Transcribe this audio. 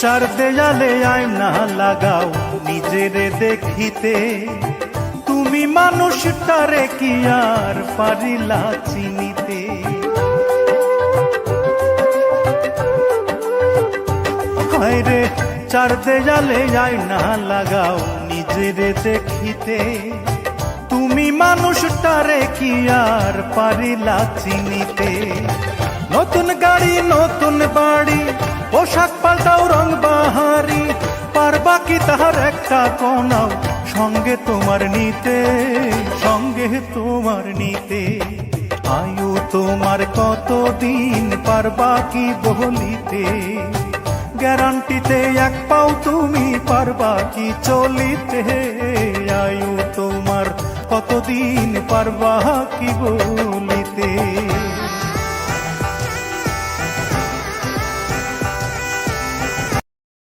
চার দেয়ালে আয়না লাগাও নিজেরে দেখিতে, তুমি মানুষটারে কি আর পারিলা চিনিতে। হায়রে চার দেয়ালে আয়না লাগাও নিজেরে দেখিতে, তুমি মানুষটারে কি আর পারিলা চিনিতে। নতুন গাড়ি নতুন বাড়ি পোশাক পাল্টাও রং বাহারি, পারবা কি তাহার একটা কোনাও সঙ্গে তোমার নিতে, সঙ্গে তোমার নিতে। আয়ু তোমার কতদিন পারবা কি বলিতে, গ্যারান্টিতে এক পাও তুমি পারবা কি চলিতে। আয়ু তোমার কতদিন পারবা কি বলিতে।